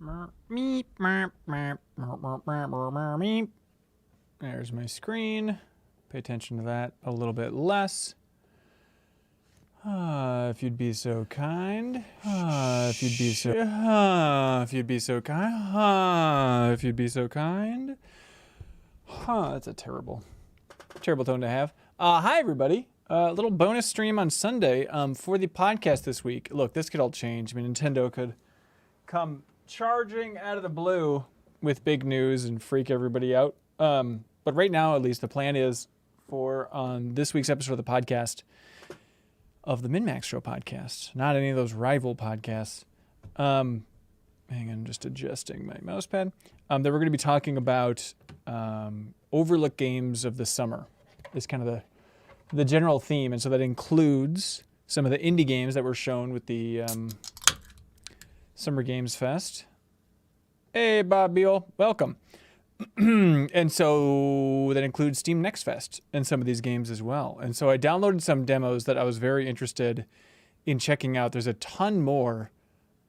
There's my screen. Pay attention to that a little bit less. If you'd be so kind. If you'd be so. If you'd be so kind. If you'd be so kind. That's a terrible tone to have. Hi everybody. A little bonus stream on Sunday for the podcast this week. Look, this could all change. I mean, Nintendo could come charging out of the blue with big news and freak everybody out. But right now, at least, the plan is for on this week's episode of the podcast of the MinnMax Show podcast, not any of those rival podcasts. Hang on, just adjusting my mouse pad. That we're going to be talking about overlooked games of the summer. Is kind of the general theme, and so that includes some of the indie games that were shown with the Summer Games Fest. Hey, Bob Beal, welcome. And so that includes Steam Next Fest and some of these games as well. And so I downloaded some demos that I was very interested in checking out. There's a ton more,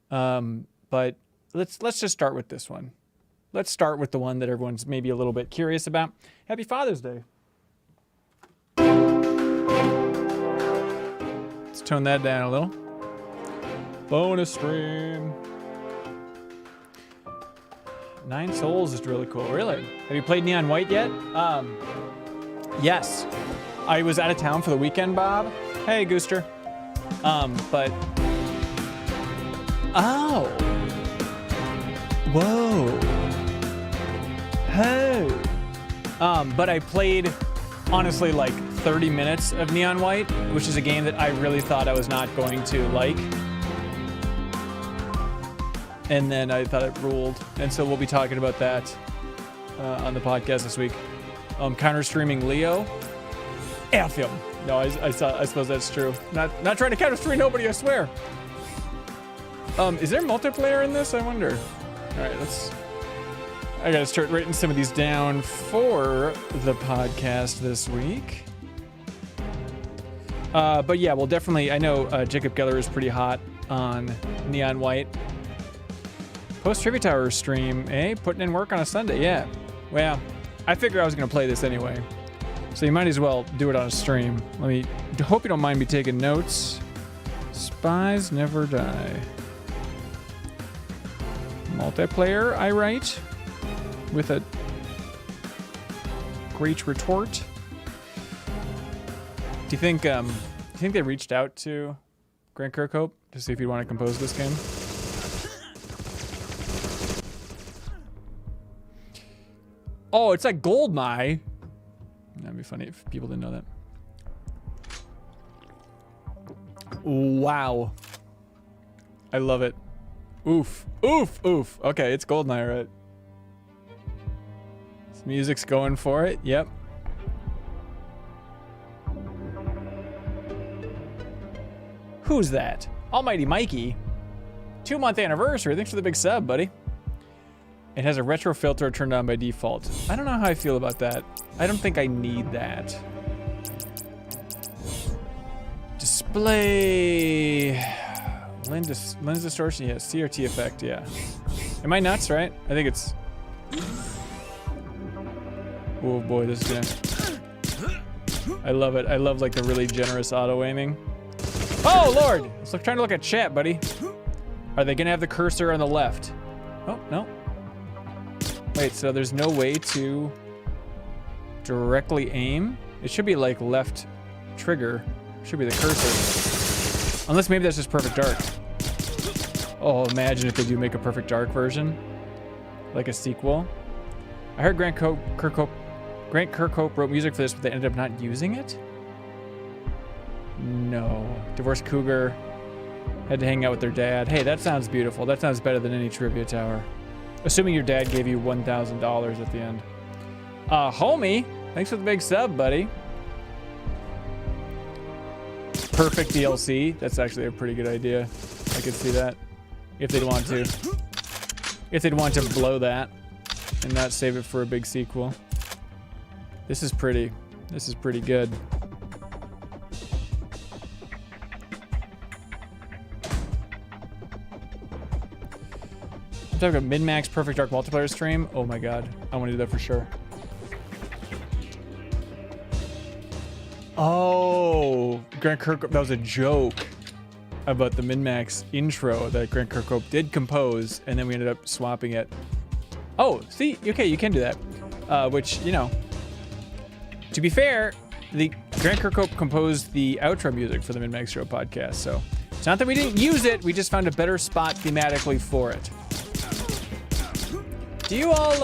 but let's just start with this one. Let's start with the one that everyone's maybe a little bit curious about. Happy Father's Day. Let's tone that down a little. Bonus stream. 9 Souls is really cool. Really? Have you played Neon White yet? Yes. I was out of town for the weekend, Bob. Hey, Gooster. But... Oh. Whoa. Hey. But I played, honestly, like 30 minutes of Neon White, which is a game that I really thought I was not going to like. And then I thought it ruled. And so we'll be talking about that on the podcast this week. Counter-streaming Leo. F him. No, I suppose that's true. Not trying to counter-stream nobody, I swear. Is there multiplayer in this? I wonder. All right, I gotta start writing some of these down for the podcast this week. But yeah, well, definitely, I know Jacob Geller is pretty hot on Neon White. Post Trivia Tower stream, eh? Putting in work on a Sunday, yeah. Well, I figured I was gonna play this anyway, so you might as well do it on a stream. Hope you don't mind me taking notes. Spies never die. Multiplayer, I write, with a great retort. Do you think they reached out to Grant Kirkhope to see if he'd want to compose this game? Oh, it's like Goldeneye. That'd be funny if people didn't know that. Wow. I love it. Oof. Oof. Oof. Okay, it's Goldeneye, right? This music's going for it. Yep. Who's that? Almighty Mikey. 2-month anniversary. Thanks for the big sub, buddy. It has a retro filter turned on by default. I don't know how I feel about that. I don't think I need that. Display. Lens distortion, yeah. CRT effect, yeah. Am I nuts, right? I think it's... Oh boy, this is gonna... I love it. I love like the really generous auto aiming. Oh Lord! I was trying to look at chat, buddy. Are they gonna have the cursor on the left? Oh, no. Wait, so there's no way to directly aim? It should be like left trigger. Should be the cursor. Unless maybe that's just Perfect Dark. Oh, imagine if they do make a Perfect Dark version. Like a sequel. I heard Grant Kirkhope wrote music for this, but they ended up not using it? No. Divorced Cougar had to hang out with their dad. Hey, that sounds beautiful. That sounds better than any trivia tower. Assuming your dad gave you $1,000 at the end. Homie, thanks for the big sub, buddy. Perfect DLC. That's actually a pretty good idea. I could see that. If they'd want to. If they'd want to blow that and not save it for a big sequel. This is pretty good. talking about MinnMax Perfect Dark multiplayer stream. Oh my god, I want to do that for sure. Oh, Grant Kirkhope, that was a joke about the MinnMax intro that Grant Kirkhope did compose, and then we ended up swapping it. Oh, see, okay, you can do that. Which, you know, to be fair, the Grant Kirkhope composed the outro music for the MinnMax Show podcast, so it's not that we didn't use it, we just found a better spot thematically for it. Do you all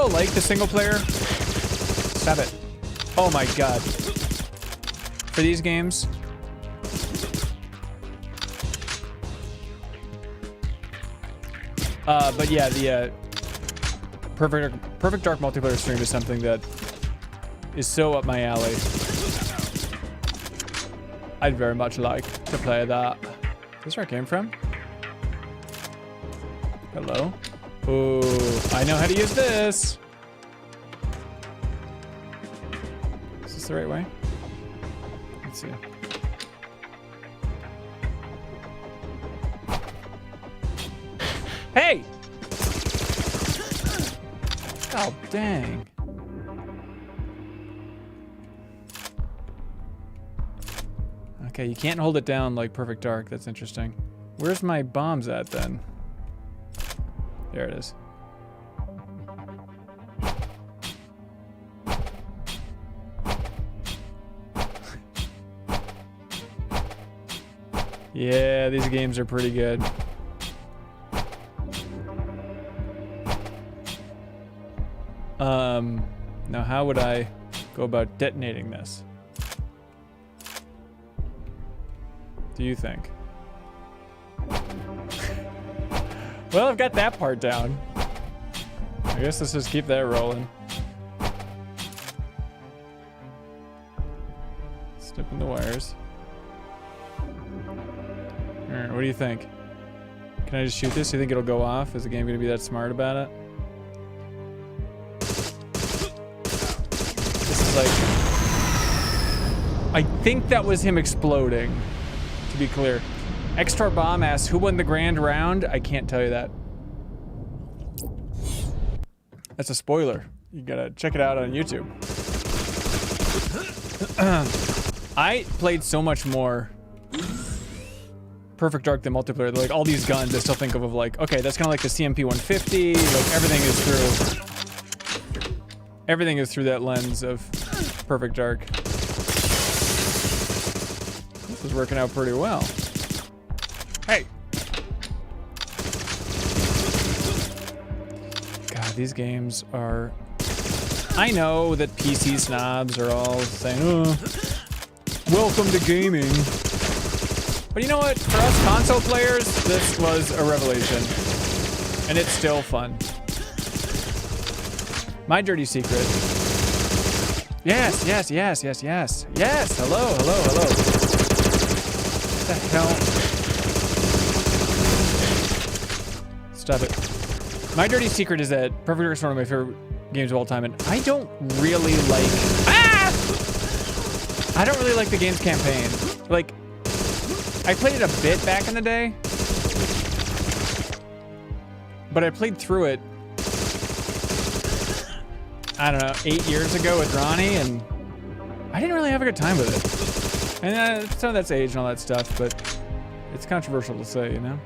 like the single player? Stop it. Oh my god. For these games. But yeah, the Perfect Dark multiplayer stream is something that is so up my alley. I'd very much like to play that. Is this where I came from? Hello? Oh, I know how to use this. Is this the right way? Let's see. Hey! Oh, dang. Okay, you can't hold it down like Perfect Dark. That's interesting. Where's my bombs at then? There it is. Yeah, these games are pretty good. Now how would I go about detonating this? Do you think? Well, I've got that part down. I guess let's just keep that rolling. Snipping the wires. Alright, what do you think? Can I just shoot this? Do you think it'll go off? Is the game going to be that smart about it? This is like... I think that was him exploding, to be clear. Extra Bomb asks, who won the grand round? I can't tell you that. That's a spoiler. You gotta check it out on YouTube. I played so much more Perfect Dark than multiplayer. Like all these guns I still think of like, okay, that's kind of like the CMP 150. Like everything is through that lens of Perfect Dark. This is working out pretty well. Hey! God, these games are... I know that PC snobs are all saying, oh, welcome to gaming. But you know what? For us console players, this was a revelation. And it's still fun. My dirty secret. Yes, yes, yes, yes, yes. Yes! Hello, hello, hello. What the hell? Stop it. My dirty secret is that Perfect Dark is one of my favorite games of all time, and I don't really like... Ah! I don't really like the game's campaign. Like, I played it a bit back in the day, but I played through it, I don't know, 8 years ago with Ronnie, and I didn't really have a good time with it. And some of that's age and all that stuff, but it's controversial to say, you know?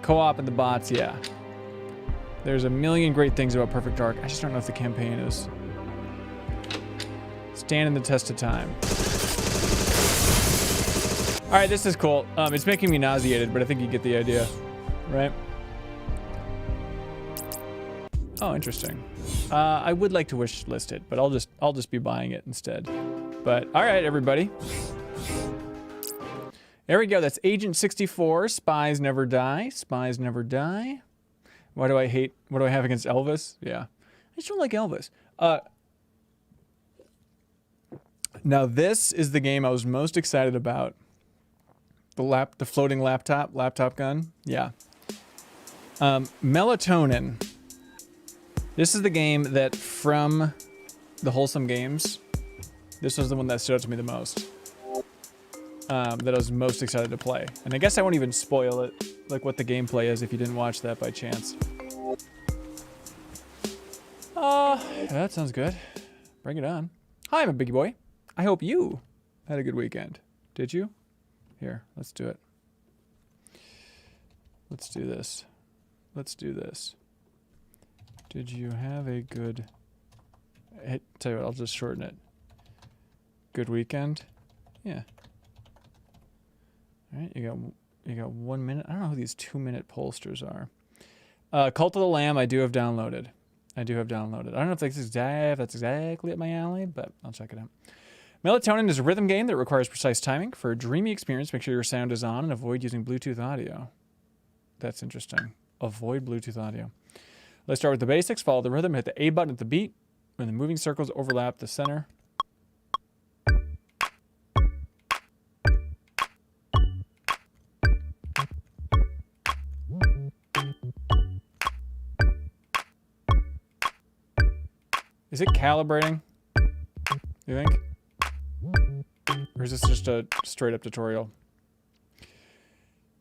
Co-op and the bots, yeah. There's a million great things about Perfect Dark. I just don't know if the campaign is standing the test of time. All right, this is cool. It's making me nauseated, but I think you get the idea, right? Oh, interesting. I would like to wish list it, but I'll just be buying it instead. But all right, everybody. There we go. That's Agent 64. Spies never die. Spies never die. What do I have against Elvis? Yeah. I just don't like Elvis. Now this is the game I was most excited about. The floating laptop gun. Yeah. Melatonin. This is the game that from the Wholesome Games, this was the one that stood out to me the most. that I was most excited to play. And I guess I won't even spoil it, like what the gameplay is if you didn't watch that by chance. That sounds good. Bring it on. Hi, I'm a biggie boy. I hope you had a good weekend. Did you? Here, let's do it. Let's do this. Let's do this. Did you have a good... Tell you what, I'll just shorten it. Good weekend? Yeah. Alright, you got 1 minute. I don't know who these 2-minute pollsters are. Cult of the Lamb I do have downloaded. I don't know if that's exactly up my alley, but I'll check it out. Melatonin is a rhythm game that requires precise timing. For a dreamy experience, make sure your sound is on and avoid using Bluetooth audio. That's interesting. Avoid Bluetooth audio. Let's start with the basics. Follow the rhythm. Hit the A button at the beat. When the moving circles overlap the center. Is it calibrating? You think? Or is this just a straight up tutorial?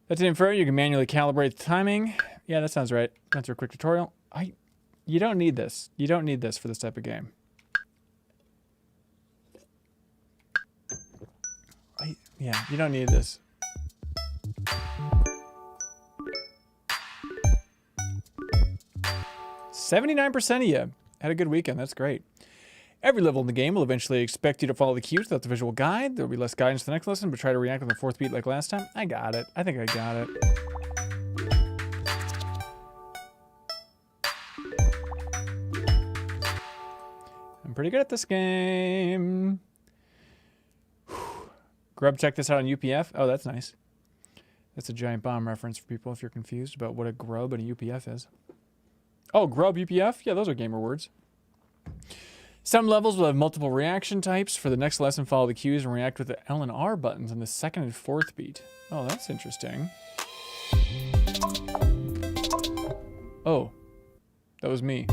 That's an info. You can manually calibrate the timing. Yeah, that sounds right. That's a quick tutorial. You don't need this. You don't need this for this type of game. Yeah, you don't need this. "79% of you had a good weekend." That's great. Every level in the game will eventually expect you to follow the cues without the visual guide. There will be less guidance the next lesson, but try to react on the 4th beat like last time. I got it. I think I got it. I'm pretty good at this game. Grub, check this out on UPF. Oh, that's nice. That's a giant bomb reference for people if you're confused about what a grub and a UPF is. Oh, grub, UPF? Yeah, those are gamer words. Some levels will have multiple reaction types. For the next lesson, follow the cues and react with the L and R buttons on the 2nd and 4th beat. Oh, that's interesting. Oh, that was me.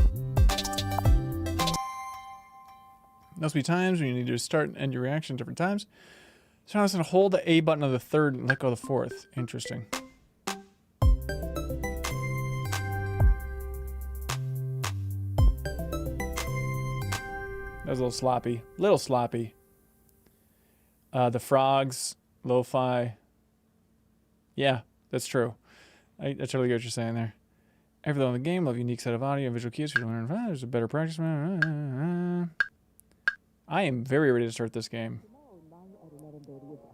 There'll be times when you need to start and end your reaction at different times. So I was going to hold the A button of the 3rd and let go of the 4th. Interesting. That was a little sloppy. Little sloppy. The frogs, lo-fi. Yeah, that's true. I totally get what you're saying there. Every level in the game will have a unique set of audio and visual cues. There's a better practice. I am very ready to start this game.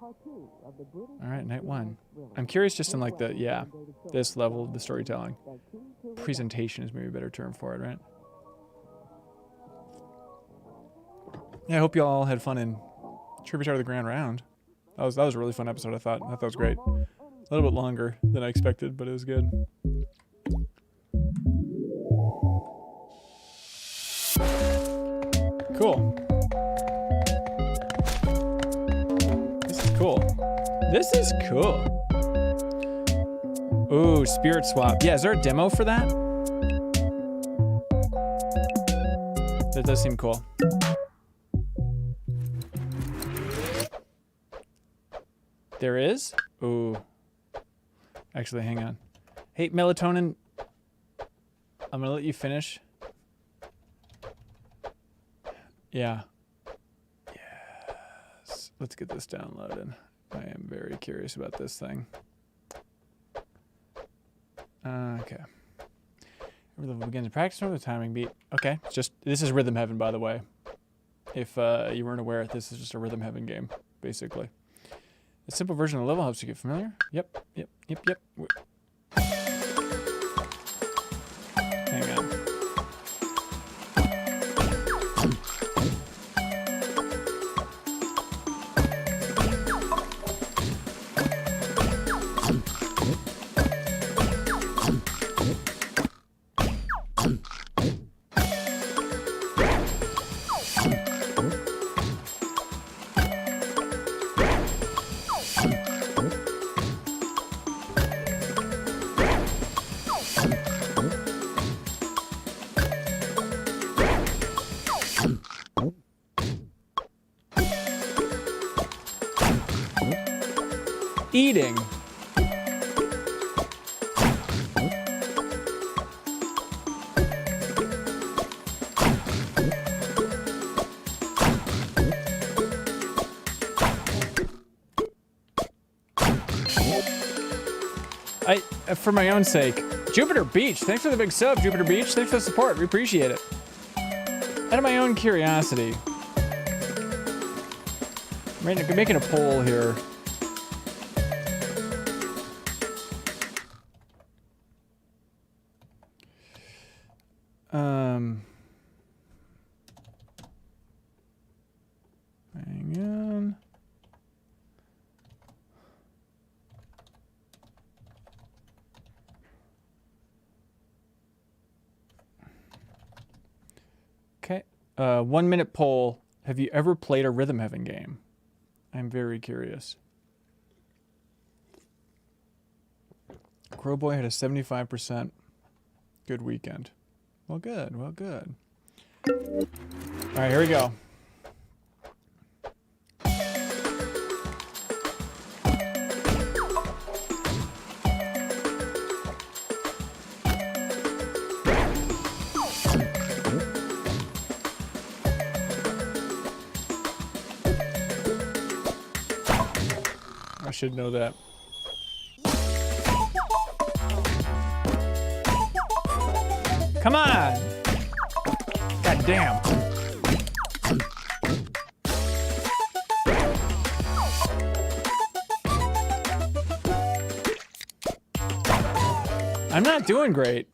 All right, night 1. I'm curious just in like this level, the storytelling. Presentation is maybe a better term for it, right? Yeah, I hope you all had fun in Tributary of the Grand Round. That was a really fun episode, I thought. I thought that was great. A little bit longer than I expected, but it was good. Cool. This is cool. This is cool. Ooh, Spirit Swap. Yeah, is there a demo for that? That does seem cool. There is? Ooh. Actually, hang on. Hey, Melatonin. I'm going to let you finish. Yeah. Yes. Let's get this downloaded. I am very curious about this thing. Okay. Every level begins to practice with the timing beat. Okay. This is Rhythm Heaven, by the way. If you weren't aware, this is just a Rhythm Heaven game, basically. A simple version of the level helps you get familiar. Yep. Hang on. Eating. For my own sake. Jupiter Beach, thanks for the big sub, Jupiter Beach. Thanks for the support, we appreciate it. Out of my own curiosity, I'm making a poll here. Hang on. Okay, 1 minute poll. Have you ever played a Rhythm Heaven game? I'm very curious. Crowboy had a 75% good weekend. Well, good, well, good. All right, here we go. I should know that. Come on! God damn. I'm not doing great.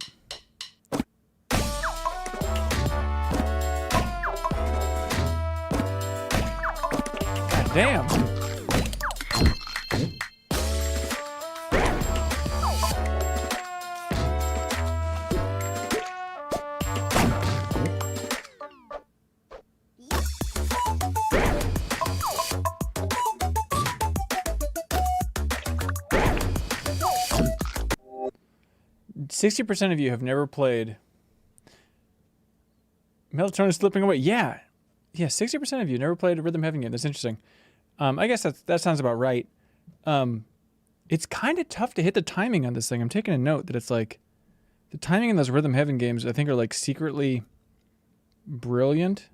God damn. 60% of you have never played. Melatonin slipping away. Yeah. Yeah, 60% of you never played a Rhythm Heaven game. That's interesting. I guess that sounds about right. It's kind of tough to hit the timing on this thing. I'm taking a note that it's like the timing in those Rhythm Heaven games, I think, are like secretly brilliant.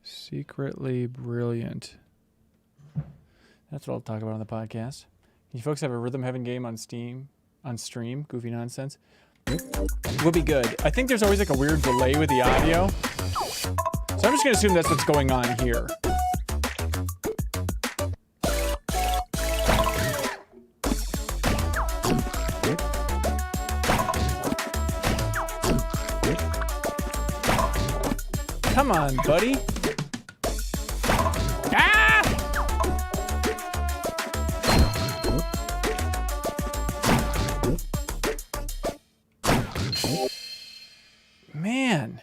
Secretly brilliant. That's what I'll talk about on the podcast. You folks have a Rhythm Heaven game on Steam, on stream, Goofy Nonsense. Will be good. I think there's always like a weird delay with the audio. So I'm just gonna assume that's what's going on here. Come on, buddy. Man,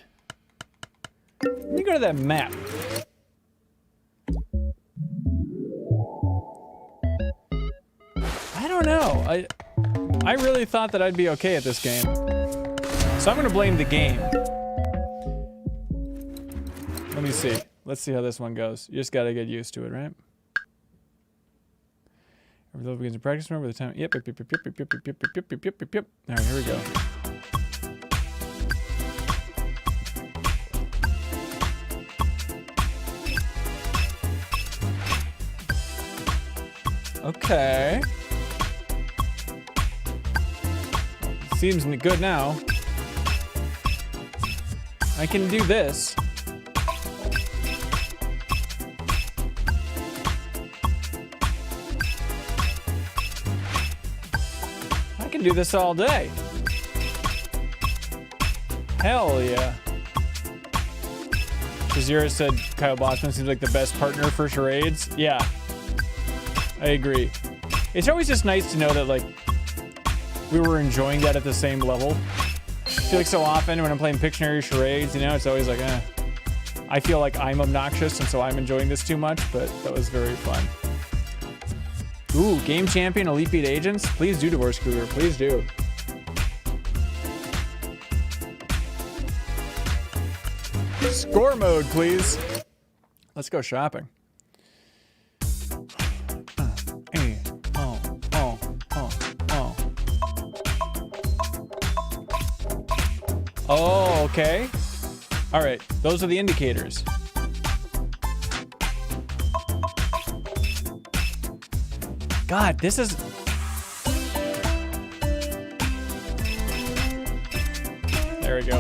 let me go to that map. I don't know. I really thought that I'd be okay at this game. So I'm gonna blame the game. Let me see. Let's see how this one goes. You just gotta get used to it, right? Every level begins in practice mode with the time. Yep. All right, here we go. Okay. Seems good now. I can do this. I can do this all day. Hell yeah. Kazira said Kyle Bossman seems like the best partner for charades. Yeah. I agree. It's always just nice to know that, like, we were enjoying that at the same level. I feel like so often when I'm playing Pictionary charades, you know, it's always like, I feel like I'm obnoxious and so I'm enjoying this too much, but that was very fun. Ooh, Game Champion Elite Beat Agents? Please do, Divorce Cougar. Please do. Score mode, please. Let's go shopping. Oh, okay. All right, those are the indicators. God, this is... There we go.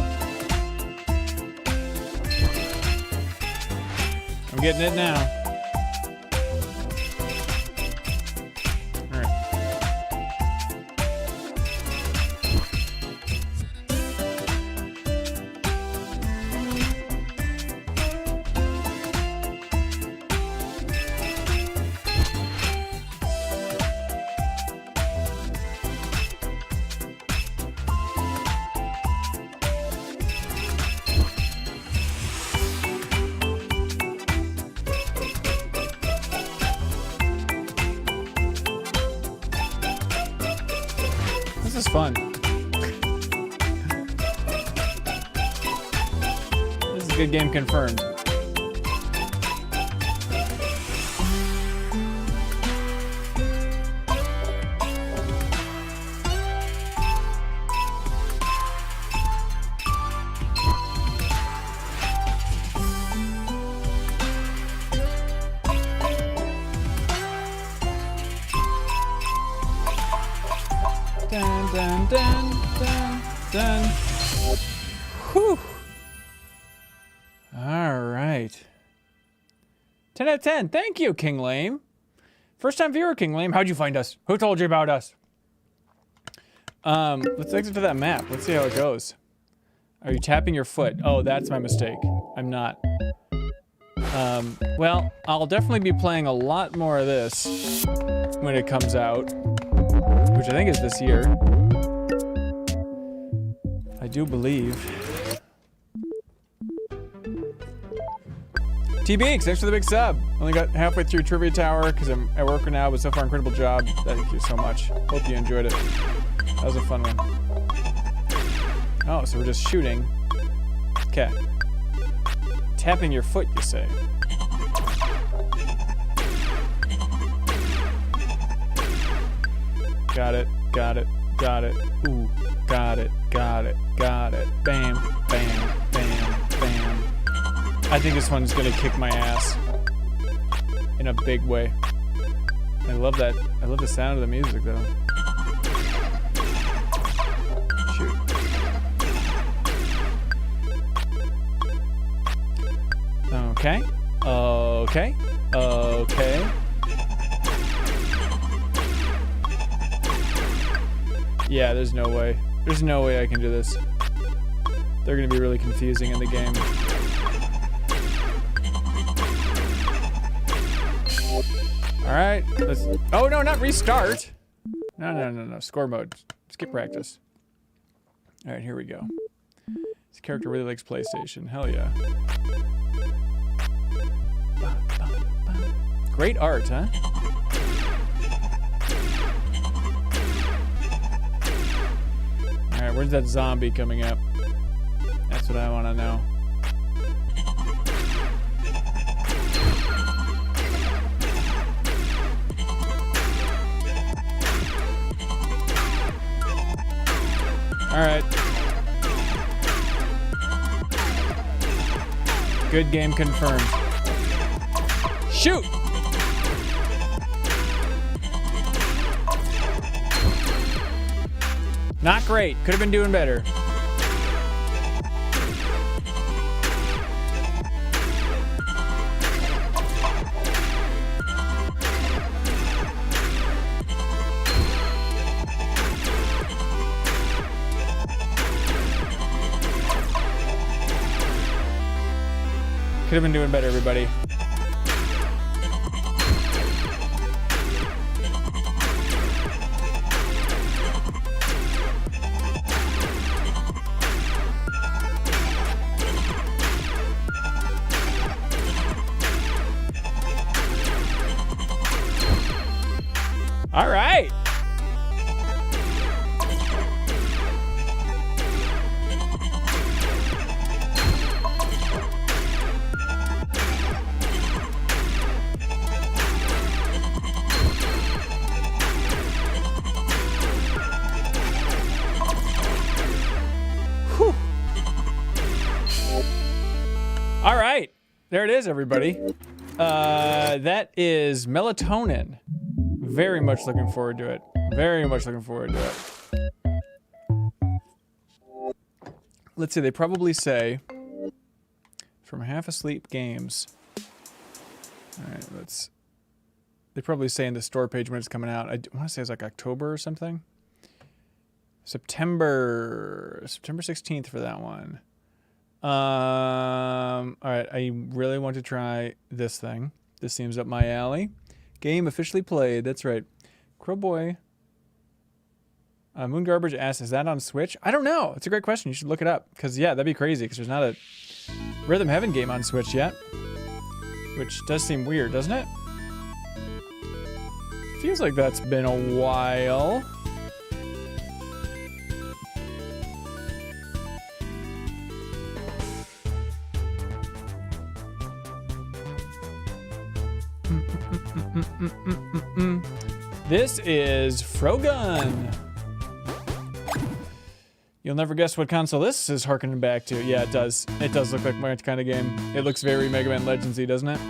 I'm getting it now. All right. This is fun. This is a good game confirmed. Dun, dun, dun, dun, dun. Whew. All right. 10 out of 10. Thank you, King Lame. First time viewer, King Lame. How'd you find us? Who told you about us? Let's exit to that map. Let's see how it goes. Are you tapping your foot? Oh, that's my mistake. I'm not. Well, I'll definitely be playing a lot more of this when it comes out, which I think is this year. I do believe. TBX, thanks for the big sub. Only got halfway through Trivia Tower because I'm at work right now, but so far incredible job. Thank you so much. Hope you enjoyed it. That was a fun one. Oh, so we're just shooting. Okay. Tapping your foot, you say? Got it, got it, got it. Ooh, got it, got it, got it. Bam, bam, bam, bam. I think this one's gonna kick my ass in a big way. I love that. I love the sound of the music, though. Shoot. Okay. Okay. Okay. Yeah, there's no way. There's no way I can do this. They're gonna be really confusing in the game. Alright, let's... Oh, no, not restart! No. Score mode. Skip practice. Alright, here we go. This character really likes PlayStation. Hell yeah. Great art, huh? Alright, where's that zombie coming up? That's what I want to know. Alright. Good game confirmed. Shoot! Not great. Could have been doing better. Could have been doing better, everybody. All right. Whew. There it is, everybody. That is Melatonin. Very much looking forward to it. Very much looking forward to it. Let's see, they probably say from half asleep games. Alright, they probably say in the store page when it's coming out. I want to say it's like October or something. September 16th for that one. Alright, I really want to try this thing. This seems up my alley. Game officially played, that's right. Crowboy. Moon Garbage asks, is that on Switch? I don't know. It's a great question. You should look it up. Because, yeah, that'd be crazy. Because there's not a Rhythm Heaven game on Switch yet. Which does seem weird, doesn't it? Feels like that's been a while. This is Frogun. You'll never guess what console this is harkening back to. Yeah, it does. It does look like my kind of game. It looks very Mega Man Legends-y, doesn't it?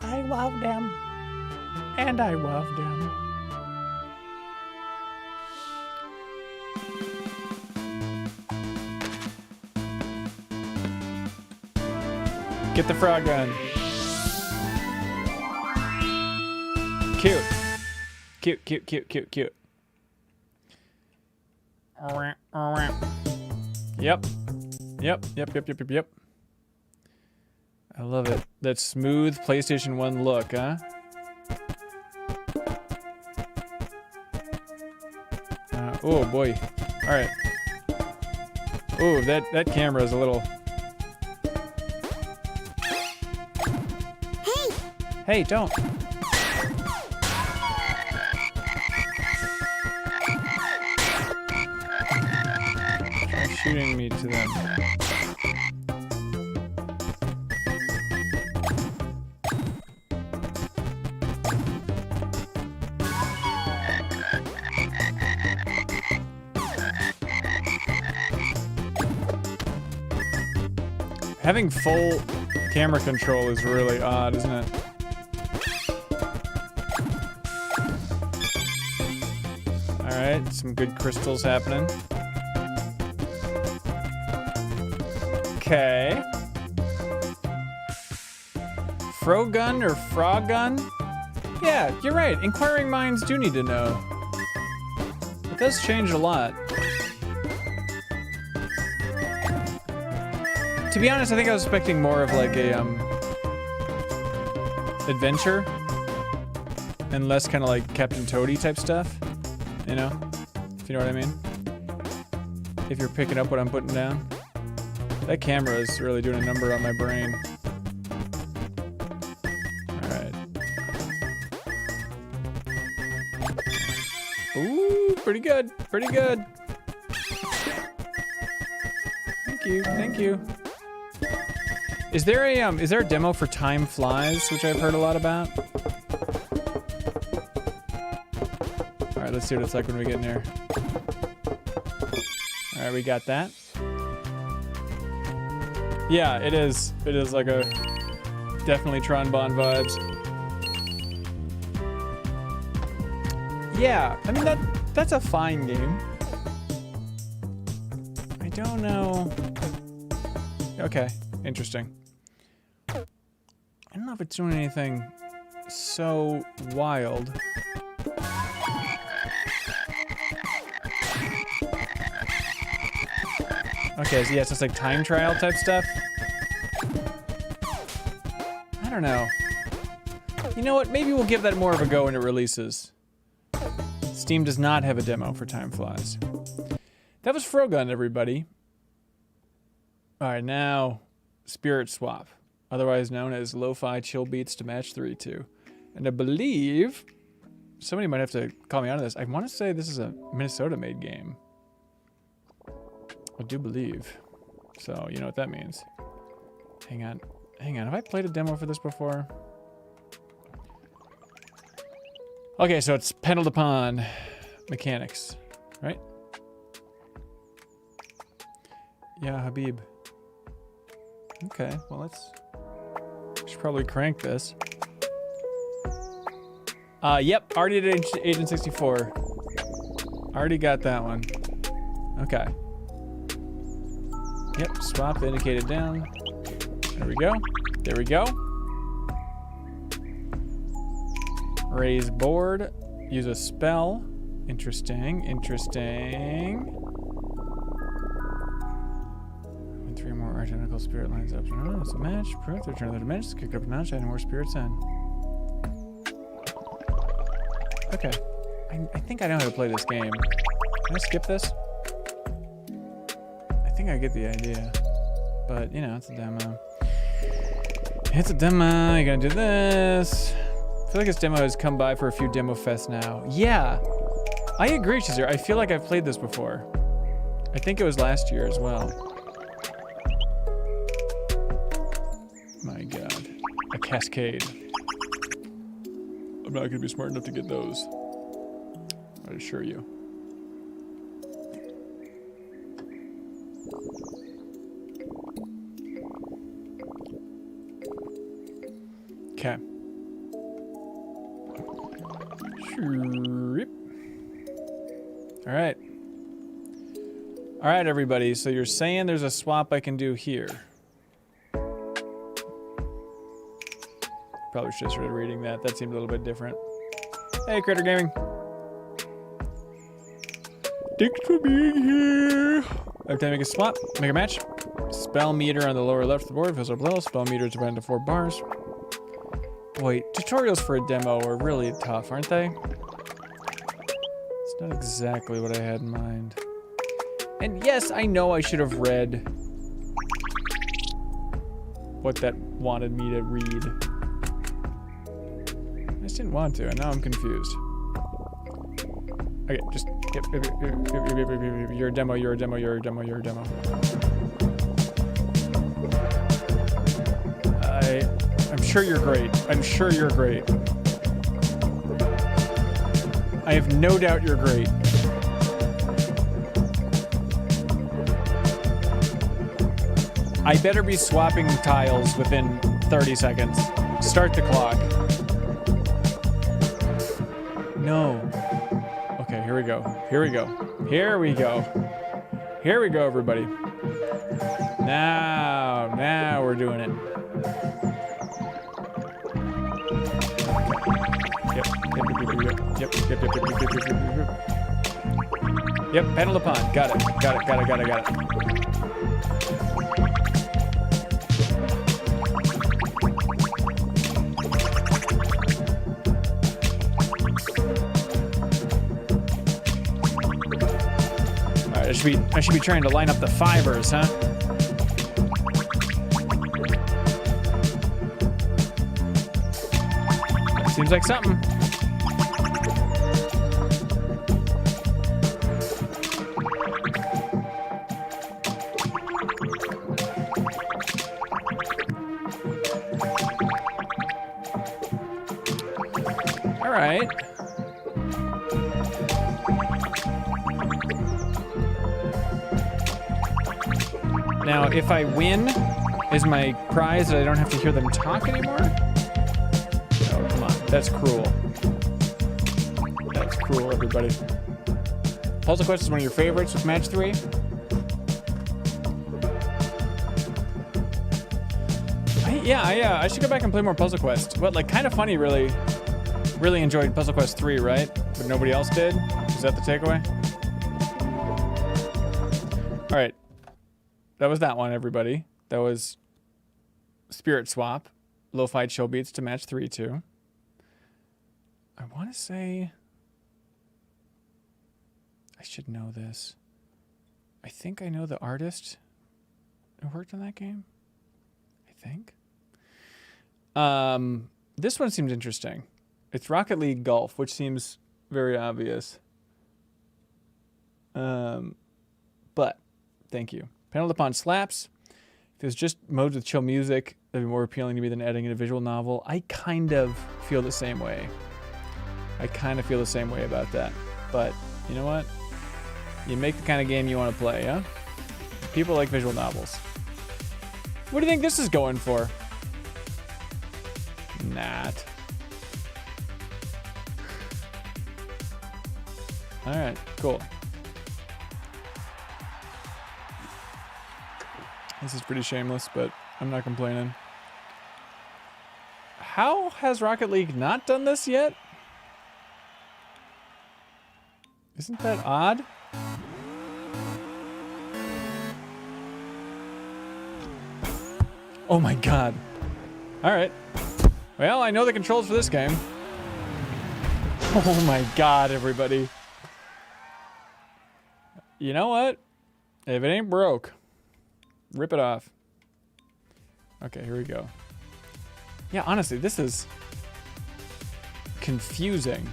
I love them. And I love them. Get the frog gun. Cute. Cute, cute, cute, cute, cute. Yep. Yep, yep, yep, yep, yep, yep. I love it. That smooth PlayStation 1 look, huh? Oh boy. Alright. Oh, that camera is a little... Hey, don't. They're shooting me to them. Having full camera control is really odd, isn't it? Alright, some good crystals happening. Okay. Frogun or Frogun? Yeah, you're right. Inquiring minds do need to know. It does change a lot. To be honest, I think I was expecting more of like a adventure and less kind of like Captain Toady type stuff. You know? If you know what I mean? If you're picking up what I'm putting down. That camera is really doing a number on my brain. Alright. Ooh, pretty good. Pretty good. Thank you. Thank you. Is there a demo for Time Flies, which I've heard a lot about? Alright, let's see what it's like when we get in there. Alright, we got that. Yeah, it is. It is like a definitely Tron Bond vibes. Yeah, I mean that's a fine game. I don't know. Okay, interesting. I don't know if it's doing anything so wild. Okay, so yeah, it's just like time trial type stuff. I don't know. You know what? Maybe we'll give that more of a go when it releases. Steam does not have a demo for Time Flies. That was Frogun, everybody. Alright, now Spirit Swap, otherwise known as Lo-Fi Chill Beats to Match 3-2. And I believe somebody might have to call me out of this. I want to say this is a Minnesota-made game. I do believe. So, you know what that means. Hang on. Hang on. Have I played a demo for this before? Okay, so it's Pedal to Pawn mechanics, right? Yeah, Habib. Okay, well let's... should probably crank this. Yep, already did Agent 64. Already got that one. Okay. Yep, swap the indicated down. There we go. There we go. Raise board. Use a spell. Interesting. Interesting. When 3 more identical spirit lines up. Oh, it's a match. Proof. Return to the dimensions. Kick up a notch. Add more spirits in. Okay. I think I know how to play this game. Can I skip this? I think I get the idea. But, you know, it's a demo. It's a demo. You gotta do this. I feel like this demo has come by for a few demo fests now. Yeah. I agree, Chazer. I feel like I've played this before. I think it was last year as well. My God. A cascade. I'm not gonna be smart enough to get those. I assure you. Okay. All right. All right, everybody. So you're saying there's a swap I can do here. Probably should have started reading that. That seemed a little bit different. Hey, Critter Gaming. Thanks for being here. Every time I make a swap, make a match. Spell meter on the lower left of the board fills up below. Spell meter is divided into 4 bars. Boy, tutorials for a demo are really tough, aren't they? It's not exactly what I had in mind. And yes, I know I should have read what that wanted me to read. I just didn't want to, and now I'm confused. Okay, just... Yep, you're a demo, you're a demo, you're a demo, you're a demo. I'm sure you're great. I'm sure you're great. I have no doubt you're great. I better be swapping tiles within 30 seconds. Start the clock. No. Okay, here we go. Here we go. Here we go. Here we go, everybody. Now we're doing it. Yep, panel upon. Got it. Alright, I should be trying to line up the fibers, huh? Seems like something. All right. Now, if I win, is my prize that I don't have to hear them talk anymore? That's cruel. That's cruel, everybody. Puzzle Quest is one of your favorites with Match 3. I should go back and play more Puzzle Quest. But like, kind of funny, really enjoyed Puzzle Quest 3, right? But nobody else did? Is that the takeaway? All right. That was that one, everybody. That was Spirit Swap. Lo-fi chill beats to Match 3, too. I want to say... I should know this. I think I know the artist who worked on that game. I think. This one seems interesting. It's Rocket League Golf, which seems very obvious. But, thank you. Panel upon slaps. If it was just modes with chill music, that'd be more appealing to me than adding in a visual novel. I kind of feel the same way. About that. But, you know what? You make the kind of game you want to play, huh? People like visual novels. What do you think this is going for? Not. Alright, cool. This is pretty shameless, but I'm not complaining. How has Rocket League not done this yet? Isn't that odd? Oh my god. Alright. Well, I know the controls for this game. Oh my god, everybody. You know what? If it ain't broke, rip it off. Okay, here we go. Yeah, honestly, this is confusing.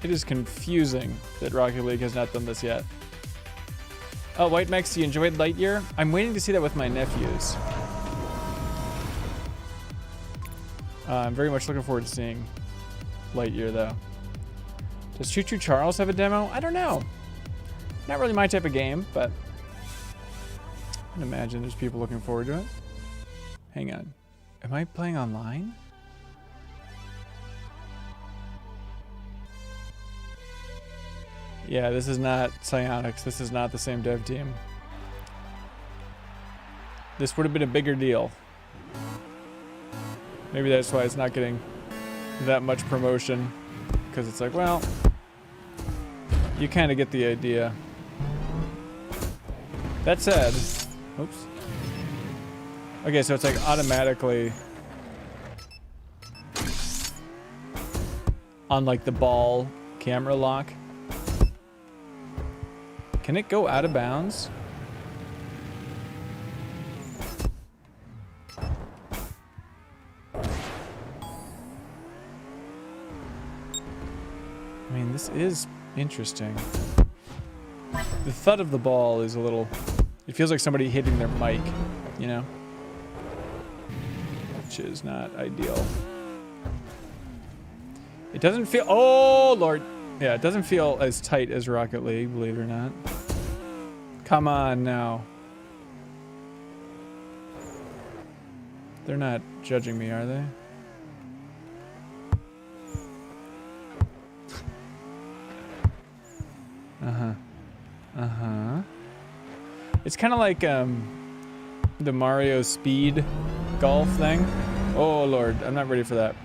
It is confusing that Rocket League has not done this yet. Oh, White Max, you enjoyed Lightyear? I'm waiting to see that with my nephews. I'm very much looking forward to seeing Lightyear, though. Does Choo Choo Charles have a demo? I don't know. Not really my type of game, but I can imagine there's people looking forward to it. Hang on. Am I playing online? Yeah, this is not Psyonix. This is not the same dev team. This would have been a bigger deal. Maybe that's why it's not getting that much promotion. Because it's like, well, you kind of get the idea. That said, oops. Okay, so it's like automatically on like the ball camera lock. Can it go out of bounds? I mean, this is interesting. The thud of the ball is a little... It feels like somebody hitting their mic, you know? Which is not ideal. It doesn't feel... Oh, Lord! Yeah, it doesn't feel as tight as Rocket League, believe it or not. Come on now. They're not judging me, are they? Uh-huh. Uh-huh. It's kind of like the Mario Speed golf thing. Oh, Lord. I'm not ready for that.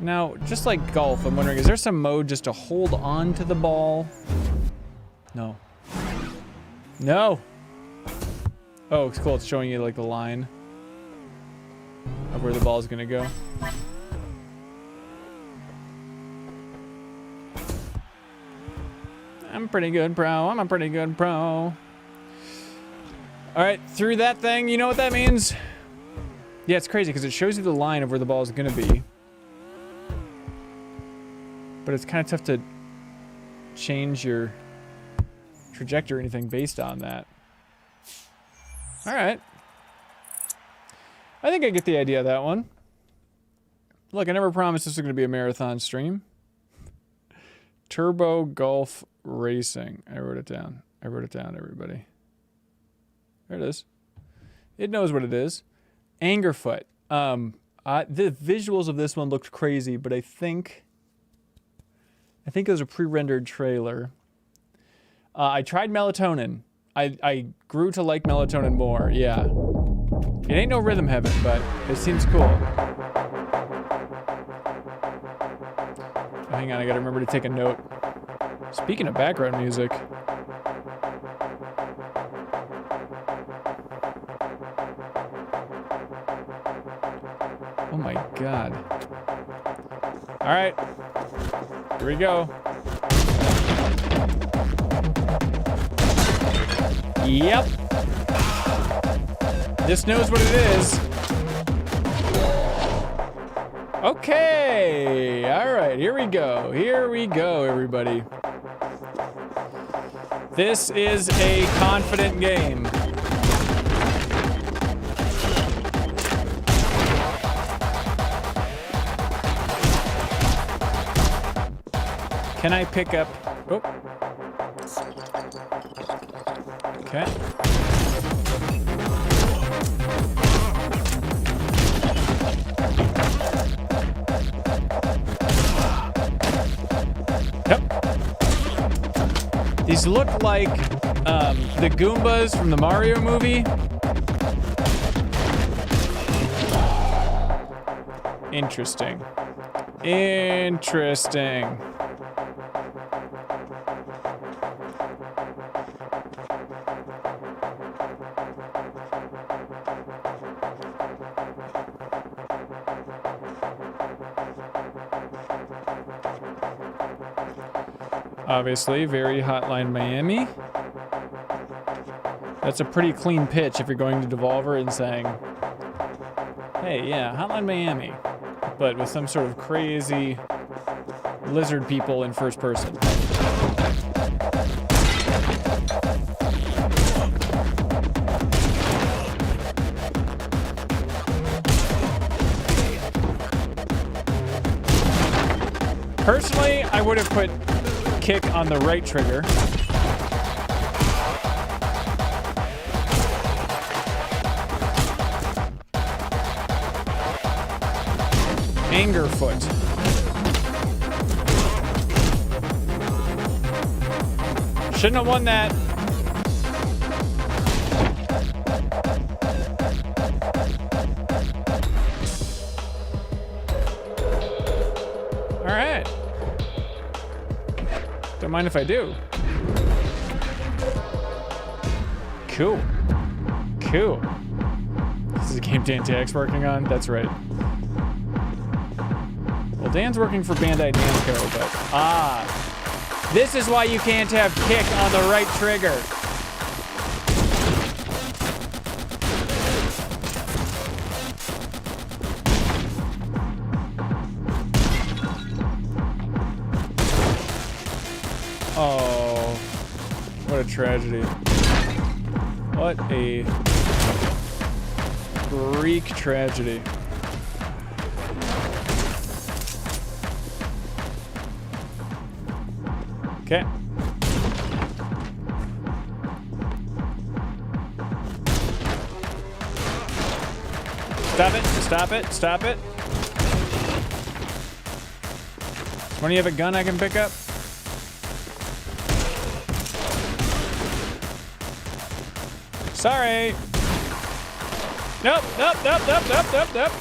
Now, just like golf, I'm wondering, is there some mode just to hold on to the ball? No. No! Oh, it's cool. It's showing you, like, the line of where the ball is going to go. I'm pretty good, bro. I'm a pretty good pro. Alright, through that thing, you know what that means? Yeah, it's crazy because it shows you the line of where the ball is going to be. But it's kind of tough to change your trajectory or anything based on that. Alright. I think I get the idea of that one. Look, I never promised this was going to be a marathon stream. Turbo Golf Racing. I wrote it down. I wrote it down, everybody. There it is. It knows what it is. Angerfoot. The visuals of this one looked crazy, but I think it was a pre-rendered trailer. I tried Melatonin. I grew to like Melatonin more, yeah. It ain't no rhythm heaven, but it seems cool. Oh, hang on, I gotta remember to take a note. Speaking of background music. Oh my god. Alright. Here we go. Yep. This knows what it is. Okay. Alright, here we go. Here we go, everybody. This is a confident game. Can I pick up... Oh. Okay. Yep. These look like the Goombas from the Mario movie. Interesting. Interesting. Obviously, very Hotline Miami. That's a pretty clean pitch if you're going to Devolver and saying, hey, yeah, Hotline Miami, but with some sort of crazy lizard people in first person. Personally, I would have put kick on the right trigger. Anger foot. Shouldn't have won that. All right. Don't mind if I do. Cool. Cool. This is a game Dan working on? That's right. Well, Dan's working for Bandai Namco, but... this is why you can't have kick on the right trigger. Oh, what a tragedy. What a Greek tragedy. Okay. Stop it, stop it, stop it. When you have a gun I can pick up? Sorry. Nope, nope, nope, nope, nope, nope, nope.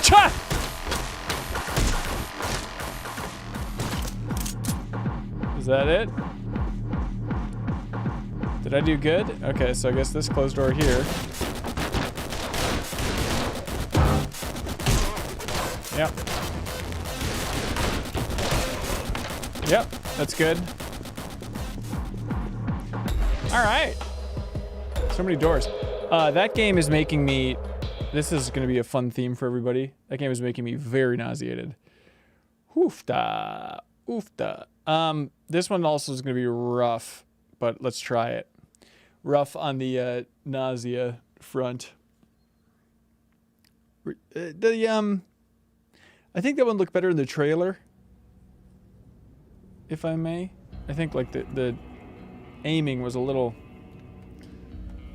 Cha! Is that it? Did I do good? Okay, so I guess this closed door here. Yep. Yep, that's good. All right. So many doors. That game is making me... This is going to be a fun theme for everybody. That game is making me very nauseated. Oofta. Oofta. This one also is going to be rough, but let's try it. Rough on the nausea front. I think that one looked better in the trailer, if I may. I think like the aiming was a little...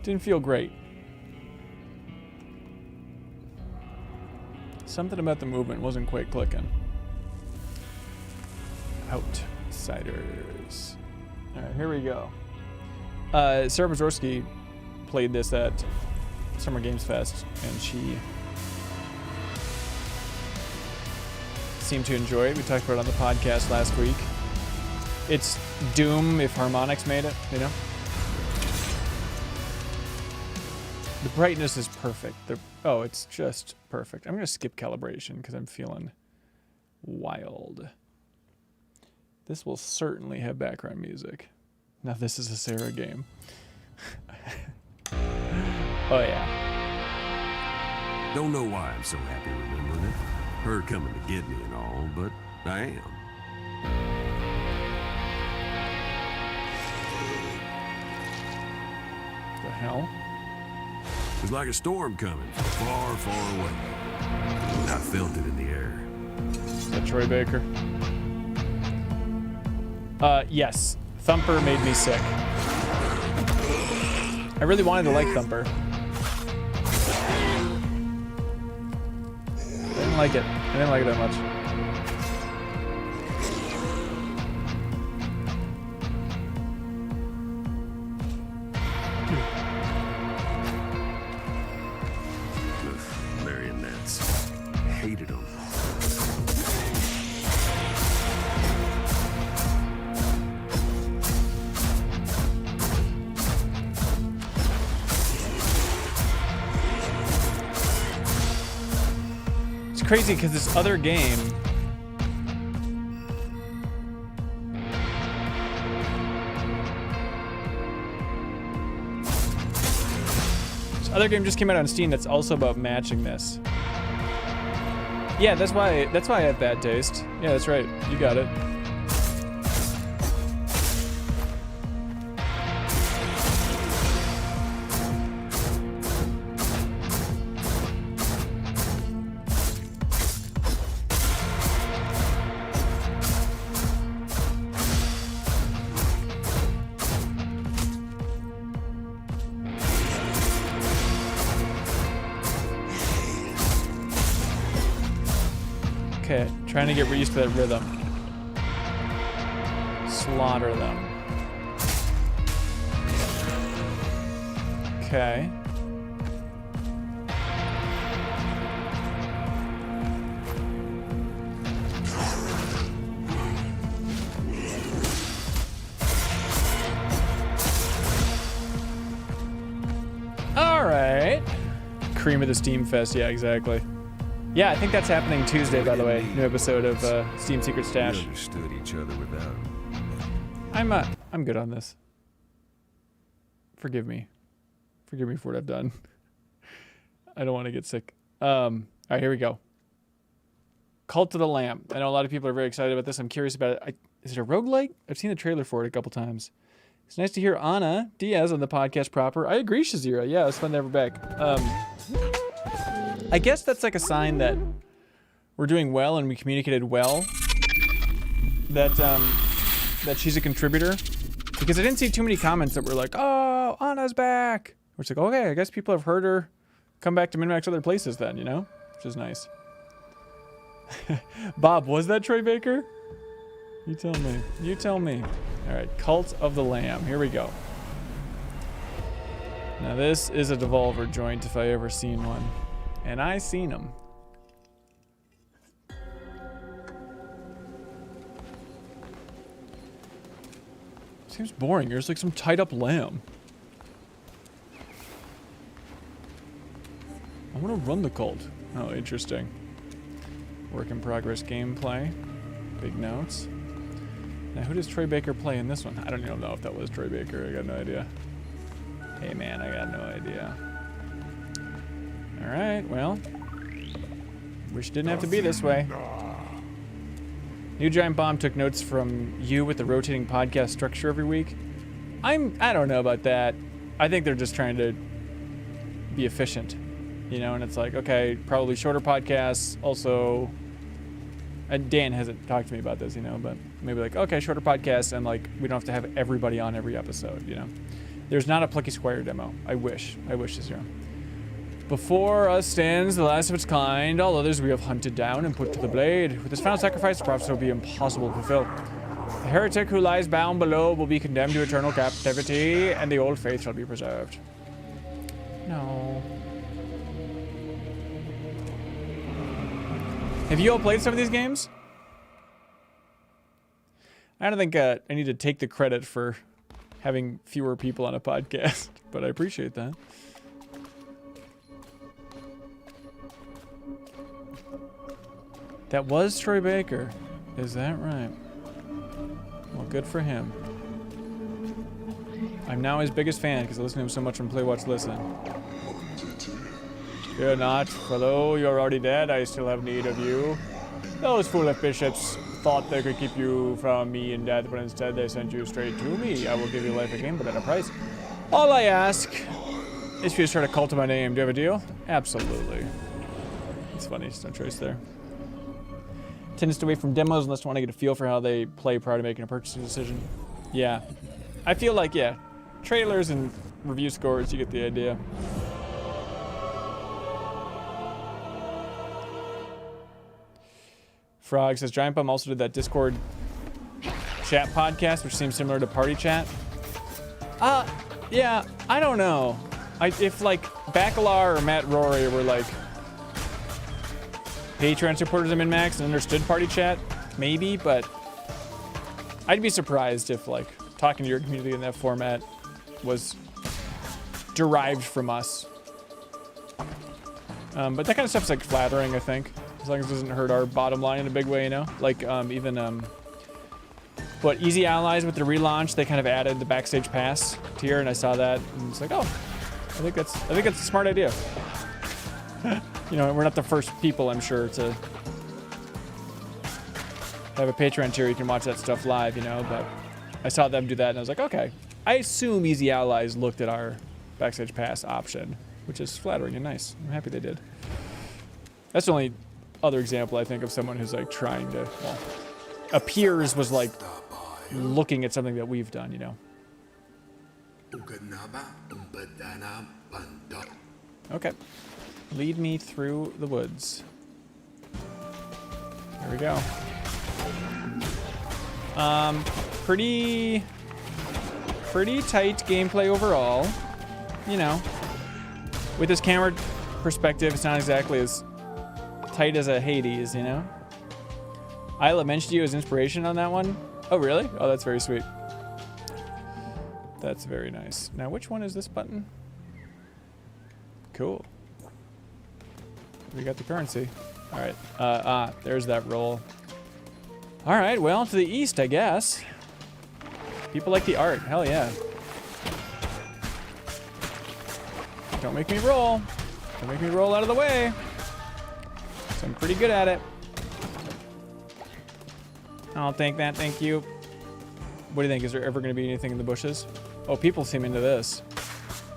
didn't feel great. Something about the movement wasn't quite clicking. Outsiders. All right, here we go. Sarah Brzorski played this at Summer Games Fest, and she seemed to enjoy it. We talked about it on the podcast last week. It's Doom if Harmonix made it, you know? The brightness is perfect. Oh, it's just perfect. I'm going to skip calibration because I'm feeling wild. This will certainly have background music. Now this is a Sarah game. Oh, yeah. Don't know why I'm so happy remembering it. Her coming to get me and all, but I am. The hell? It's like a storm coming from far, far away. I felt it in the air. Is that Troy Baker? Yes. Thumper made me sick. I really wanted to like Thumper. I didn't like it. I didn't like it that much. Marionettes. Hated them. It's crazy because this other game just came out on Steam that's also about matching this. Yeah, that's why I have bad taste. Yeah, that's right. You got it. Okay, trying to get used to that rhythm. Slaughter them. Okay. All right. Cream of the Steam Fest. Yeah, exactly. Yeah, I think that's happening Tuesday, by the way. New episode of Steam Secret Stash. We understood each other without. I'm good on this. Forgive me. Forgive me for what I've done. I don't want to get sick. All right, here we go. Cult of the Lamb. I know a lot of people are very excited about this. I'm curious about it. Is it a roguelike? I've seen the trailer for it a couple times. It's nice to hear Ana Diaz on the podcast proper. I agree, Shazira. Yeah, it's fun to have her back. I guess that's like a sign that we're doing well and we communicated well. That she's a contributor. Because I didn't see too many comments that were like, oh, Anna's back. Which is like, okay, I guess people have heard her come back to MinnMax other places then, you know? Which is nice. Bob, was that Troy Baker? You tell me. You tell me. All right, Cult of the Lamb. Here we go. Now this is a Devolver joint if I ever seen one. And I seen them. Seems boring. There's like some tied up lamb. I want to run the cult. Oh, interesting. Work in progress gameplay. Big notes. Now, who does Troy Baker play in this one? I don't even know if that was Troy Baker. I got no idea. Hey, man, I got no idea. All right, well. Wish it didn't have to be this way. New Giant Bomb took notes from you with the rotating podcast structure every week. I don't know about that. I think they're just trying to be efficient, you know, and it's like, okay, probably shorter podcasts. Also, and Dan hasn't talked to me about this, you know, but maybe like, okay, shorter podcasts and like, we don't have to have everybody on every episode, you know. There's not a Plucky Squire demo. I wish to zero. Before us stands the last of its kind. All others we have hunted down and put to the blade. With this final sacrifice, the prophecy will be impossible to fulfill. The heretic who lies bound below will be condemned to eternal captivity, and the old faith shall be preserved. No. Have you all played some of these games? I don't think I need to take the credit for having fewer people on a podcast, but I appreciate that. That was Troy Baker. Is that right? Well, good for him. I'm now his biggest fan because I listen to him so much on Play, Watch, Listen. Fear not, for though you're already dead, I still have need of you. Those foolish bishops thought they could keep you from me in death, but instead they sent you straight to me. I will give you life again, but at a price. All I ask is for you to start a cult of my name. Do you have a deal? Absolutely. It's funny, just no choice there. Tend to stay away from demos unless you want to get a feel for how they play prior to making a purchasing decision. Yeah. I feel like, yeah, trailers and review scores, you get the idea. Frog says, Giant Bum also did that Discord chat podcast, which seems similar to Party Chat. Yeah, I don't know. If like Bacalar or Matt Rory were like Patreon supporters of MinnMax and understood Party Chat, maybe, but I'd be surprised if like talking to your community in that format was derived from us. But that kind of stuff's like flattering, I think, as long as it doesn't hurt our bottom line in a big way, you know? Like but Easy Allies with the relaunch, they kind of added the backstage pass tier, and I saw that, and it's like, oh, I think that's a smart idea. You know, we're not the first people, I'm sure, to have a Patreon tier you can watch that stuff live, you know, but I saw them do that, and I was like, okay. I assume Easy Allies looked at our backstage pass option, which is flattering and nice. I'm happy they did. That's the only other example, I think, of someone who's like trying to, well, appears was like looking at something that we've done, you know. Okay. Lead me through the woods. There we go. Pretty tight gameplay overall. You know, with this camera perspective, it's not exactly as tight as a Hades, you know? Isla mentioned you as inspiration on that one. Oh, really? Oh, that's very sweet. That's very nice. Now, which one is this button? Cool. We got the currency. All right. There's that roll. All right, well, to the east, I guess. People like the art. Hell yeah. Don't make me roll. Don't make me roll out of the way. So I'm pretty good at it. I'll take that, thank you. What do you think? Is there ever going to be anything in the bushes? Oh, people seem into this.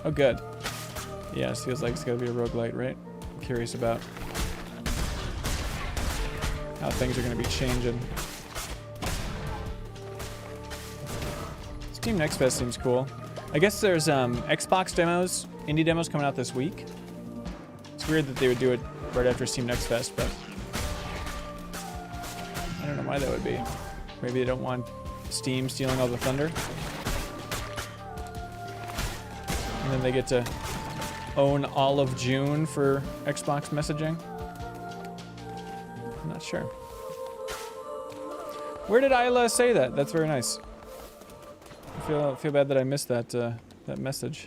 Oh, good. Yeah, it feels like it's going to be a roguelite, right? I'm curious about how things are going to be changing. Steam Next Fest seems cool. I guess there's Xbox demos, indie demos coming out this week. It's weird that they would do it right after Steam Next Fest, but I don't know why that would be. Maybe they don't want Steam stealing all the thunder. And then they get to own all of June for Xbox messaging. I'm not sure. Where did Isla say that? That's very nice. I feel bad that I missed that that message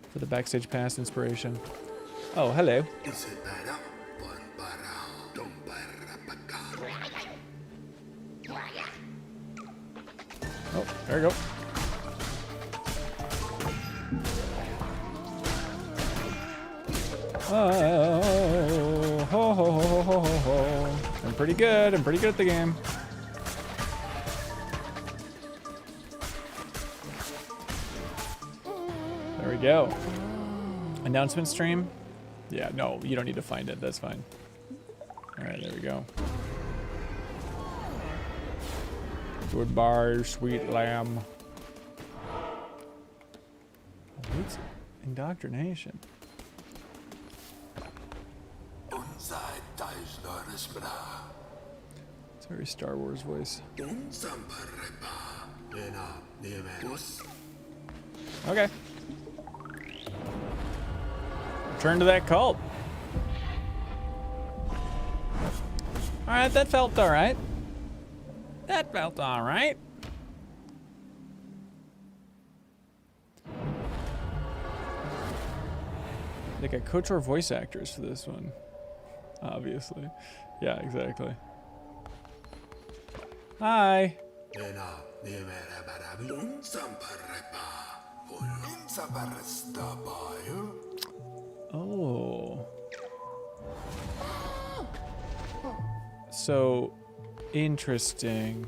for the backstage pass inspiration. Oh, hello. Oh, there we go. Oh, ho, ho, ho, ho, ho, ho. I'm pretty good. I'm pretty good at the game. There we go. Announcement stream? Yeah, no, you don't need to find it. That's fine. All right, there we go. Goodbye, sweet lamb. What's indoctrination? It's a very Star Wars voice. Okay. Return to that cult. Alright, that felt alright. That felt alright. They got KOTOR voice actors for this one. Obviously. Yeah, exactly. Hi. Oh. So, interesting.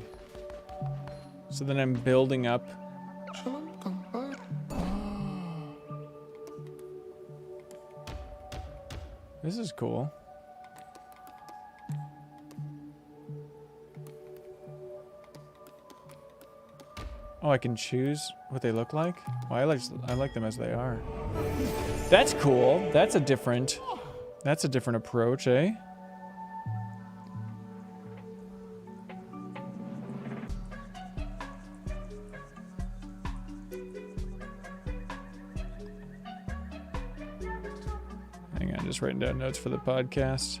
So then I'm building up. This is cool. Oh, I can choose what they look like? Well, I like them as they are. That's cool. That's a different approach, eh? Hang on, just writing down notes for the podcast.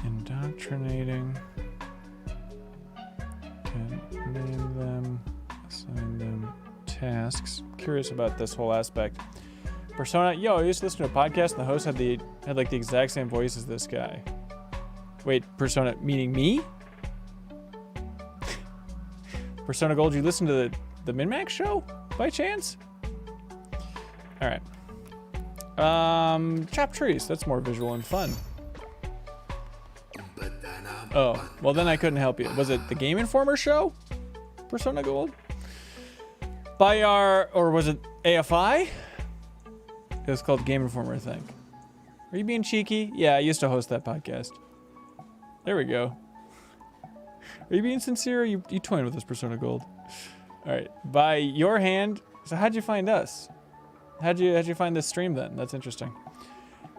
Indoctrinating. Can name them, assign them tasks. Curious about this whole aspect. Persona, yo, I used to listen to a podcast and the host had like the exact same voice as this guy. Wait, Persona, meaning me? Persona Gold, you listen to the MinnMax show by chance? All right. Chop trees. That's more visual and fun. Oh, well then I couldn't help you. Was it the Game Informer show? Persona Gold? Or was it AFI? It was called Game Informer, I think. Are you being cheeky? Yeah, I used to host that podcast. There we go. Are you being sincere? Or you toying with us, Persona Gold? All right. By your hand. So how'd you find us? How'd you find this stream then? That's interesting.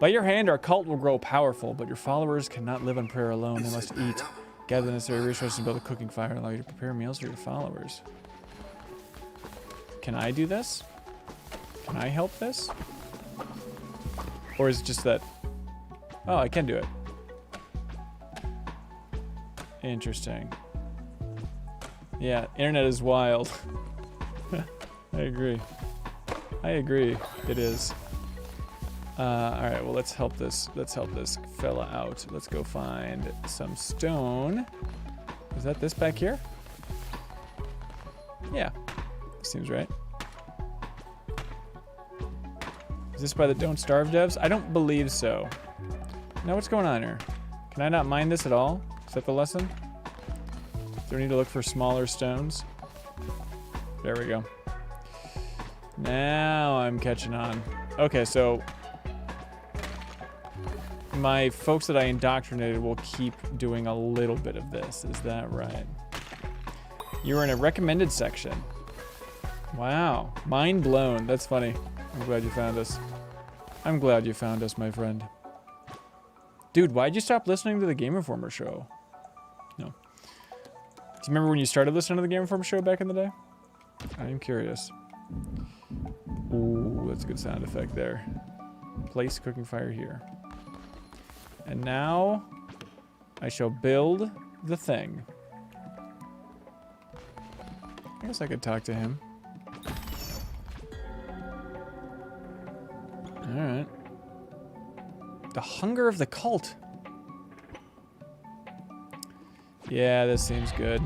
By your hand, our cult will grow powerful, but your followers cannot live on prayer alone. They must eat. Gather the necessary resources and build a cooking fire. Allow you to prepare meals for your followers. Can I do this? Can I help this? Or is it just that... Oh, I can do it. Interesting. Yeah, internet is wild. I agree. I agree. It is. All right. Well, let's help this fella out. Let's go find some stone. Is that this back here? Yeah. Seems right. Is this by the Don't Starve devs? I don't believe so. Now what's going on here? Can I not mine this at all? Is that the lesson? Do I need to look for smaller stones? There we go. Now I'm catching on. Okay, so my folks that I indoctrinated will keep doing a little bit of this. Is that right? You're in a recommended section. Wow. Mind blown. That's funny. I'm glad you found us. I'm glad you found us, my friend. Dude, why'd you stop listening to the Game Informer show? No. Do you remember when you started listening to the Game Informer show back in the day? I'm curious. Ooh, that's a good sound effect there. Place cooking fire here. And now I shall build the thing. I guess I could talk to him. Alright. The hunger of the cult. Yeah, this seems good.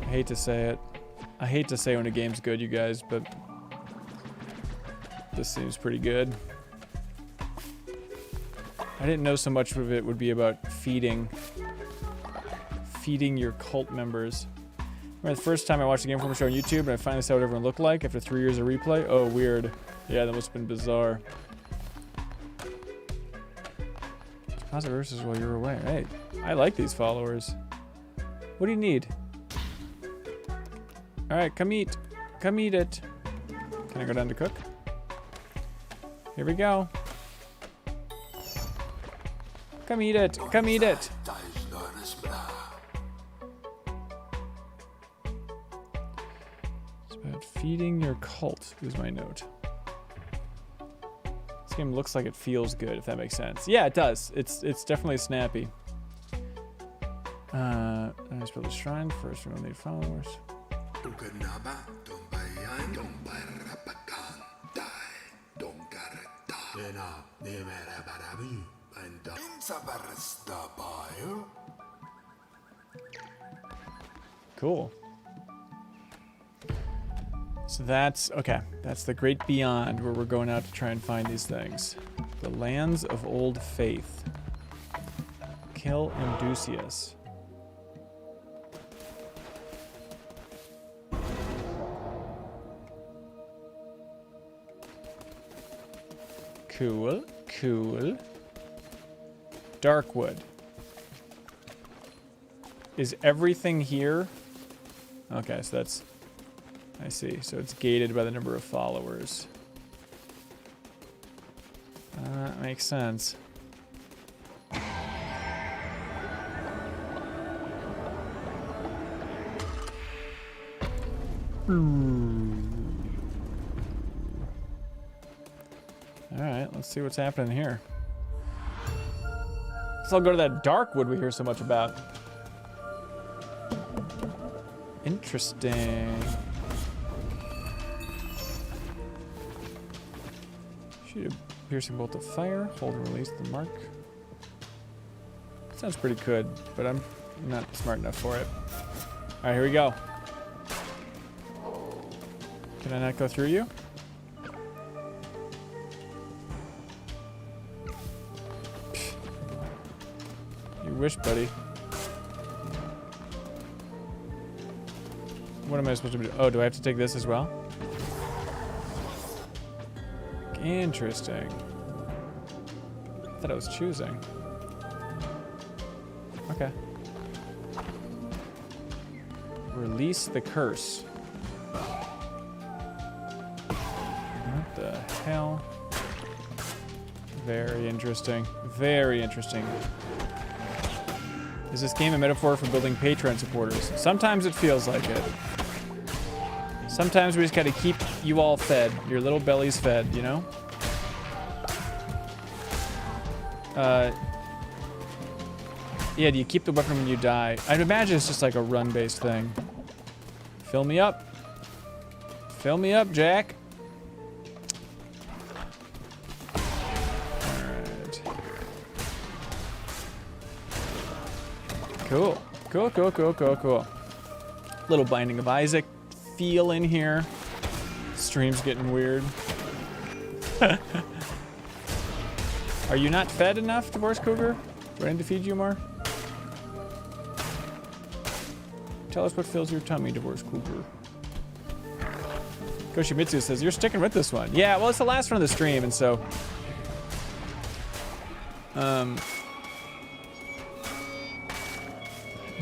I hate to say it. I hate to say when a game's good, you guys, but this seems pretty good. I didn't know so much of it would be about feeding your cult members. Remember the first time I watched the Game Informer show on YouTube and I finally saw what everyone looked like after 3 years of replay? Oh, weird. Yeah, that must have been bizarre. Deposit versus while you're away. Hey, I like these followers. What do you need? Alright, come eat. Come eat it. Can I go down to cook? Here we go. Come eat it. Come eat it. It's about feeding your cult, is my note. This game looks like it feels good, if that makes sense. Yeah, it does. It's definitely snappy. Let's build a shrine. First, we don't need followers. Cool. So that's, okay, that's the great beyond where we're going out to try and find these things. The lands of old faith. Kill Inducius. Cool, cool. Darkwood. Is everything here? Okay, so that's... I see. So it's gated by the number of followers. That makes sense. Alright, let's see what's happening here. Let's all go to that Darkwood we hear so much about. Interesting. Shoot a piercing bolt of fire. Hold and release the mark. Sounds pretty good, but I'm not smart enough for it. Alright, here we go. Can I not go through you? You wish, buddy. What am I supposed to do? Oh, do I have to take this as well? Interesting. I thought I was choosing. Okay. Release the curse. What the hell? Very interesting. Very interesting. Is this game a metaphor for building Patreon supporters? Sometimes it feels like it. Sometimes we just gotta keep you all fed. Your little bellies fed, you know? Yeah, do you keep the weapon when you die? I'd imagine it's just like a run-based thing. Fill me up. Fill me up, Jack. Alright. Cool. Cool, cool, cool, cool, cool. Little Binding of Isaac feel in here. Stream's getting weird. Are you not fed enough, Divorce Cougar? Do I need to feed you more? Tell us what fills your tummy, Divorce Cougar. Koshimitsu says, you're sticking with this one. Yeah, well, it's the last one of the stream, and so...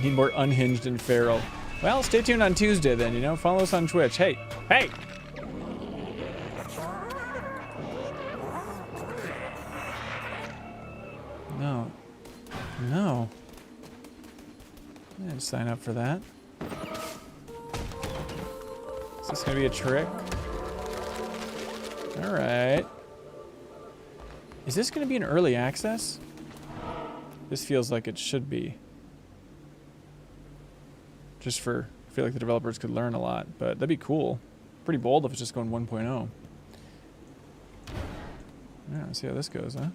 need more unhinged and feral. Well, stay tuned on Tuesday then, you know? Follow us on Twitch. Hey! Hey! No. No. I didn't sign up for that. Is this gonna be a trick? Alright. Is this gonna be an early access? This feels like it should be. Just for, I feel like the developers could learn a lot, but that'd be cool. Pretty bold if it's just going 1.0. Yeah, let's see how this goes, huh?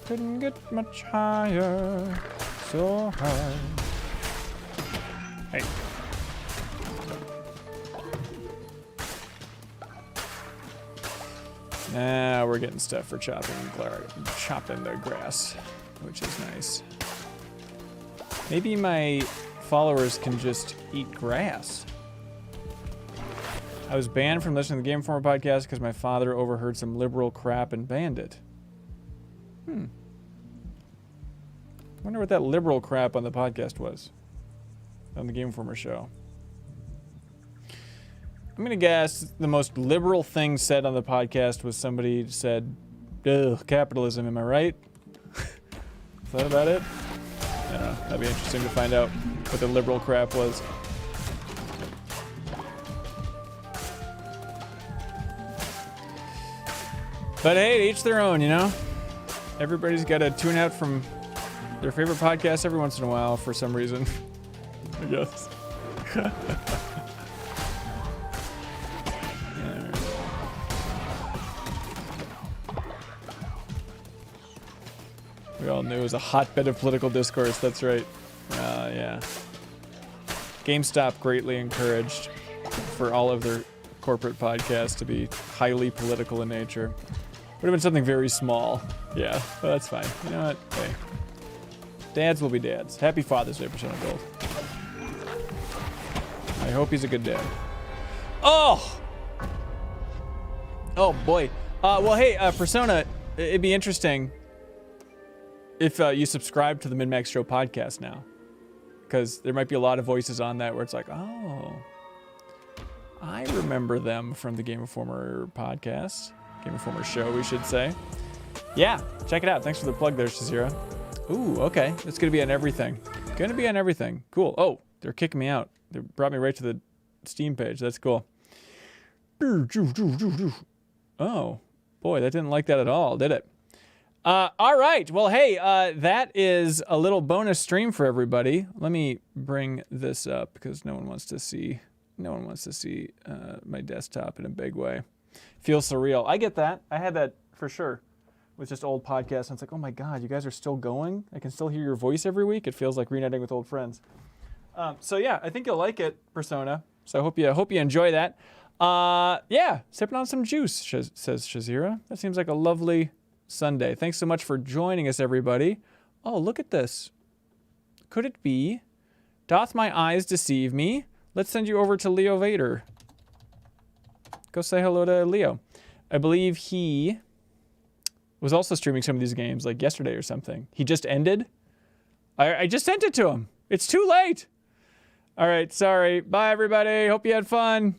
Couldn't get much higher, so high. Hey. Now we're getting stuff for chopping the grass, which is nice. Maybe my followers can just eat grass. I was banned from listening to the Game Informer podcast because my father overheard some liberal crap and banned it. Wonder what that liberal crap on the podcast was. On the Game Informer show. I'm gonna guess the most liberal thing said on the podcast was somebody said, ugh, capitalism, am I right? Is that about it? I don't know. That'd be interesting to find out what the liberal crap was. But hey, each their own, you know? Everybody's got to tune out from their favorite podcast every once in a while for some reason. I guess. We all knew it was a hotbed of political discourse, that's right. Yeah. GameStop greatly encouraged for all of their corporate podcasts to be highly political in nature. Would have been something very small. Yeah, but that's fine. You know what? Hey. Dads will be dads. Happy Father's Day, Persona Gold. I hope he's a good dad. Oh! Oh, boy. Well, hey, Persona, it'd be interesting if you subscribe to the MinnMax Show podcast now. Because there might be a lot of voices on that where it's like, oh, I remember them from the Game Informer podcast. Game Informer show, we should say. Yeah, check it out. Thanks for the plug there, Shazira. Ooh, okay. It's going to be on everything. Going to be on everything. Cool. Oh, they're kicking me out. They brought me right to the Steam page. That's cool. Oh, boy, that didn't like that at all, did it? All right. Well, hey, that is a little bonus stream for everybody. Let me bring this up because no one wants to see my desktop in a big way. Feels surreal. I get that. I had that for sure with just old podcasts. And it's like, oh my God, you guys are still going? I can still hear your voice every week. It feels like reuniting with old friends. So yeah, I think you'll like it, Persona. So I hope you enjoy that. Yeah, sipping on some juice, says Shazira. That seems like a lovely Sunday. Thanks so much for joining us, everybody. Oh, look at this. Could it be? Doth my eyes deceive me? Let's send you over to Leo Vader. Go say hello to Leo. I believe he was also streaming some of these games like yesterday or something. He just ended. I just sent it to him. It's too late. All right, sorry. Bye, everybody. Hope you had fun.